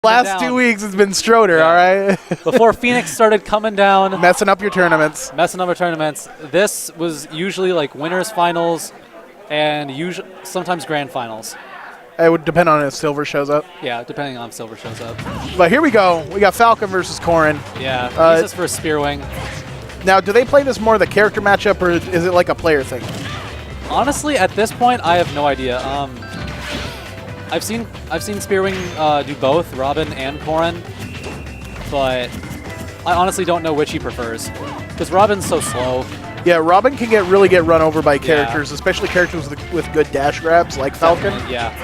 Last 2 weeks it's been Stroder, all right? Before Phoenix started coming down. Messing up your tournaments. Messing up our tournaments. This was usually like winners finals and sometimes grand finals. It would depend on if Silver shows up. Yeah, depending on if Silver shows up. But here we go. We got Falcon versus Corrin. Yeah, Kneezus for Spearwing. Now, do they play this more the character matchup, or is it like a player thing? Honestly, at this point, I have no idea. I've seen Spearwing do both, Robin and Corrin, but I honestly don't know which he prefers because Robin's so slow. Yeah, Robin can really get run over by characters, especially characters with good dash grabs like Falcon. Yeah.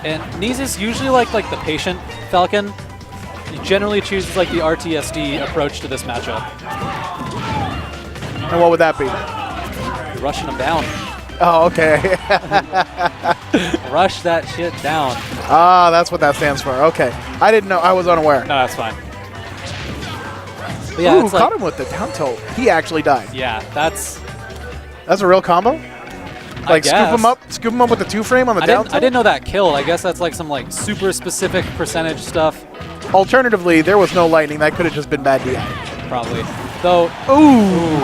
And Kneezus usually like the patient Falcon. He generally chooses like the RTSD approach to this matchup. And what would that be? You're rushing him down. Oh, okay. Rush that shit down. Ah, that's what that stands for. Okay. I didn't know. I was unaware. No, that's fine. But yeah, ooh, caught him with the down tilt. He actually died. Yeah, that's a real combo? Like scoop him up with the 2-frame on the down tilt? I didn't know that killed. I guess that's like some like super specific percentage stuff. Alternatively, there was no lightning. That could have just been bad DI. Probably. Though,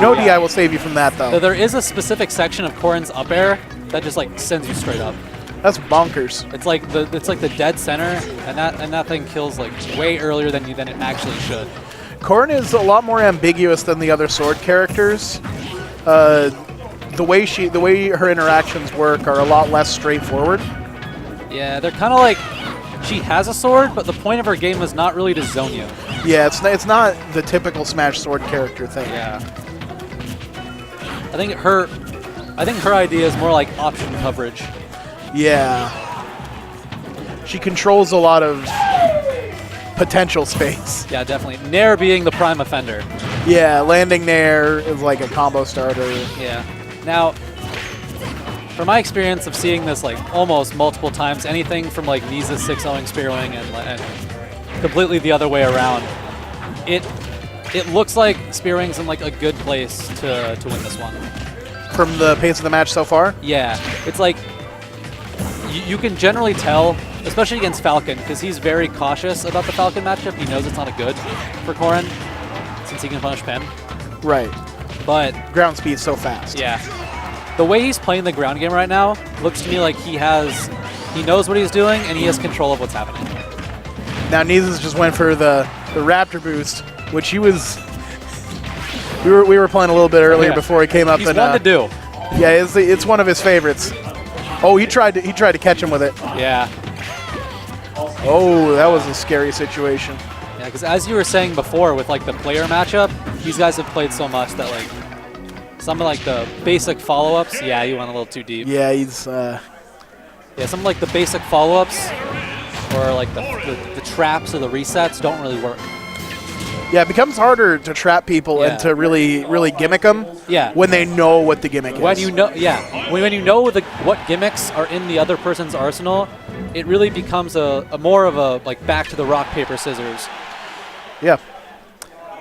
no DI will save you from that, though. There is a specific section of Corrin's up air that just like sends you straight up. That's bonkers. It's like the dead center, and that thing kills like way earlier than it actually should. Corrin is a lot more ambiguous than the other sword characters. The way her interactions work are a lot less straightforward. Yeah, they're kind of like she has a sword, but the point of her game is not really to zone you. Yeah, it's not the typical Smash sword character thing. Yeah. I think her idea is more like option coverage. Yeah. She controls a lot of potential space. Yeah, definitely. Nair being the prime offender. Yeah, landing Nair is like a combo starter. Yeah. Now, from my experience of seeing this like almost multiple times, anything from like Kneezus 6-0ing Spearwing and completely the other way around, it looks like Spearwing's in like a good place to win this one. From the pace of the match so far? Yeah. It's like you can generally tell, especially against Falcon, because he's very cautious about the Falcon matchup. He knows it's not a good for Corrin since he can punish Pen. Right. But ground speed's so fast. Yeah. The way he's playing the ground game right now looks to me like he knows what he's doing and he has control of what's happening. Now Kneezus just went for the Raptor boost, which he was. We were playing a little bit earlier before he came up. He's one to do. Yeah, it's one of his favorites. Oh, he tried to catch him with it. Yeah. Oh, that was a scary situation. Yeah, because as you were saying before, with like the player matchup, these guys have played so much that like some of like the basic follow-ups. Yeah, you went a little too deep. Yeah, he's. Yeah, some of like the basic follow-ups or like the traps or the resets don't really work. Yeah, it becomes harder to trap people and to really gimmick them. Yeah. When they know what the gimmick is. When you know, when you know what gimmicks are in the other person's arsenal, it really becomes a more of a like back to the rock paper scissors. Yeah.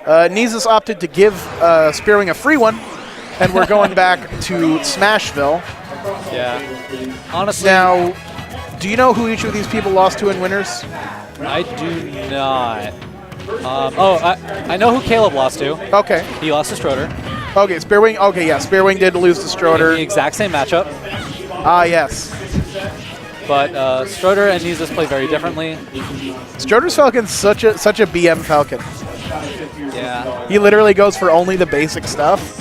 Kneezus opted to give Spearwing a free one, and we're going back to Smashville. Yeah. Honestly. Now, do you know who each of these people lost to in winners? I do not. I know who Caleb lost to. Okay. He lost to Stroder. Okay, Spearwing. Okay, yeah, Spearwing did lose to Stroder. In the exact same matchup. Ah, yes. But Stroder and Kneezus play very differently. Stroder's Falcon's such a BM Falcon. Yeah. He literally goes for only the basic stuff.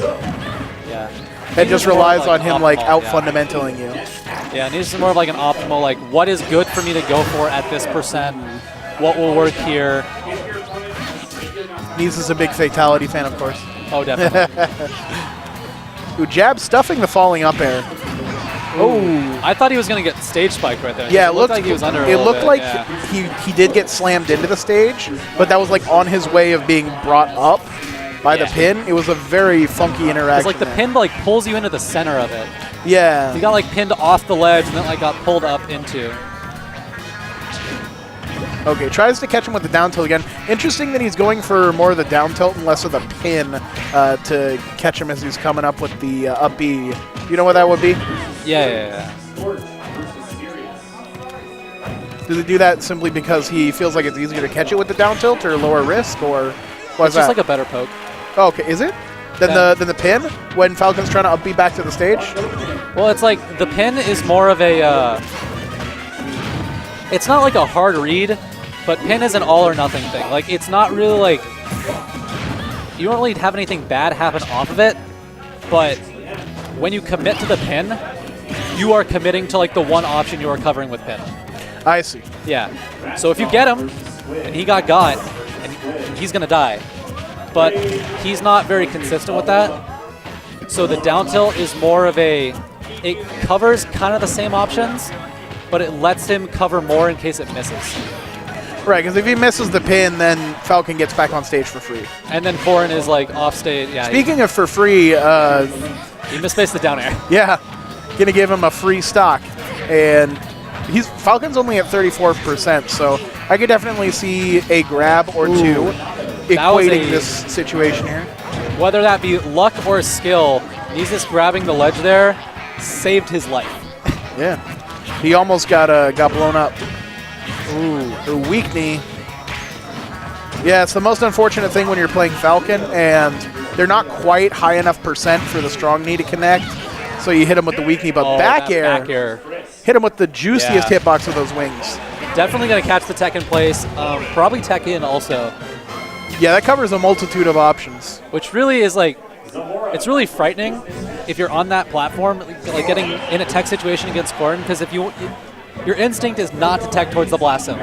Yeah. And just relies on him like out-fundamentaling you. Yeah, Kneezus is more of like an optimal, like what is good for me to go for at this %? What will work here? Kneezus is a big fatality fan, of course. Oh, definitely. Ooh, jab stuffing the falling up air. Oh, I thought he was going to get stage spiked right there. Yeah, it looked like he was under It looked like he did get slammed into the stage, but that was like on his way of being brought up by the pin. It was a very funky interaction. It's like the pin like pulls you into the center of it. Yeah. He got like pinned off the ledge and then like got pulled up into. Okay, tries to catch him with the down tilt again. Interesting that he's going for more of the down tilt and less of the pin to catch him as he's coming up with the up B. You know what that would be? Yeah. Does he do that simply because he feels like it's easier to catch it with the down tilt or lower risk, or what's It's that? just like a better poke. Oh, okay, is it? Than the pin when Falcon's trying to upbeat back to the stage? Well, it's like the pin is more of a. It's not like a hard read, but pin is an all or nothing thing. Like it's not really like you don't really have anything bad happen off of it, but when you commit to the pin, you are committing to like the one option you are covering with pin. I see. Yeah. So if you get him, and he got, and he's gonna die. But he's not very consistent with that. So the down tilt is more of a, it covers kind of the same options, but it lets him cover more in case it misses. Right, because if he misses the pin, then Falcon gets back on stage for free. And then Corrin is like off stage. Yeah. Speaking of for free, He misspaced the down air. yeah, gonna give him a free stock, and Falcon's only at 34%, so I could definitely see a grab or two equating this situation here. Whether that be luck or skill, Kneezus grabbing the ledge there saved his life. Yeah, he almost got blown up. Ooh, the weak knee. Yeah, it's the most unfortunate thing when you're playing Falcon, and they're not quite high enough percent for the strong knee to connect. So you hit him with the weak knee, but back air, hit him with the juiciest hitbox of those wings. Definitely going to catch the tech in place. Probably tech in also. Yeah, that covers a multitude of options. Which really is like, it's really frightening if you're on that platform, like getting in a tech situation against Corrin, because if your instinct is not to tech towards the blast zone.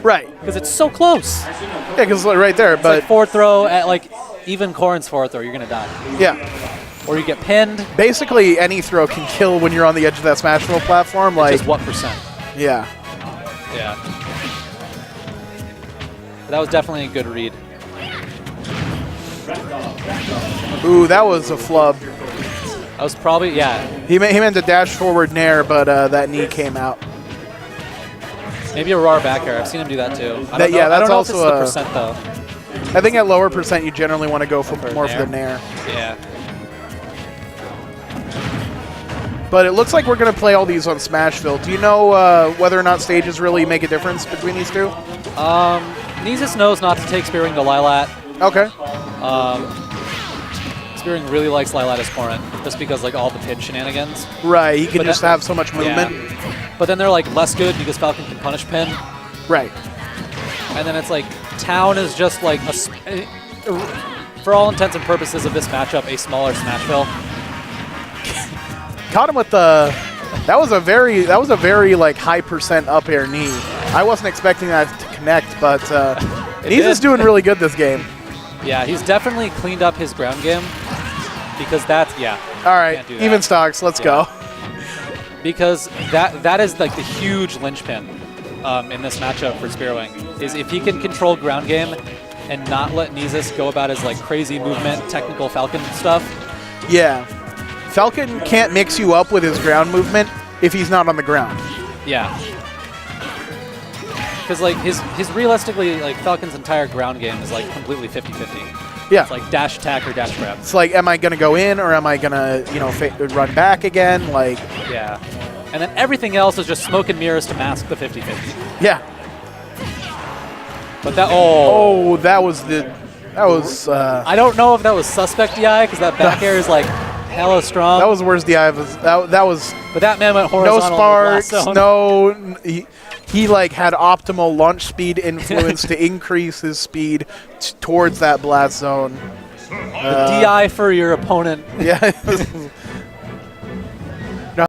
Right. Because it's so close. Yeah, because right there, It's but like forward throw at like even Corrin's forward throw, you're going to die. yeah. Or you get pinned. Basically, any throw can kill when you're on the edge of that Smashville platform. Like, Just what percent? Yeah. Yeah. That was definitely a good read. Ooh, that was a flub. That was probably, yeah. He meant to dash forward nair, but that knee came out. Maybe a raw back air. I've seen him do that too. I don't know, Yeah, that's I don't know also if it's the percent though. I think at lower percent, you generally want to go for more for the nair. Yeah. But it looks like we're going to play all these on Smashville. Do you know whether or not stages really make a difference between these two? Kneezus knows not to take Spearwing to Lilat. Okay. Spearwing really likes Lilat as Corrin, just because like all the pin shenanigans. Right, he can But just have so much movement. Yeah. But then they're like less good because Falcon can punish pin. Right. And then it's like Town is just like for all intents and purposes of this matchup, a smaller Smashville. Caught him with the. That was a very like high percent up air knee. I wasn't expecting that to connect, but Kneezus doing really good this game. Yeah, he's definitely cleaned up his ground game because that's All right, even stocks. Let's go. Because that is like the huge linchpin in this matchup for Spearwing is if he can control ground game and not let Kneezus go about his like crazy movement, technical Falcon stuff. Yeah. Falcon can't mix you up with his ground movement if he's not on the ground. Yeah. Because like his realistically like Falcon's entire ground game is like completely 50-50. Yeah. It's like dash attack or dash grab. It's like, am I going to go in or am I going to, run back again? Like. Yeah. And then everything else is just smoke and mirrors to mask the 50-50. Yeah. But that that was. I don't know if that was suspect DI because that back air is like hella strong. That was the worst DI. That was. But that man went horizontal. No sparks. No. He like had optimal launch speed influence to increase his speed towards that blast zone. DI for your opponent. Yeah.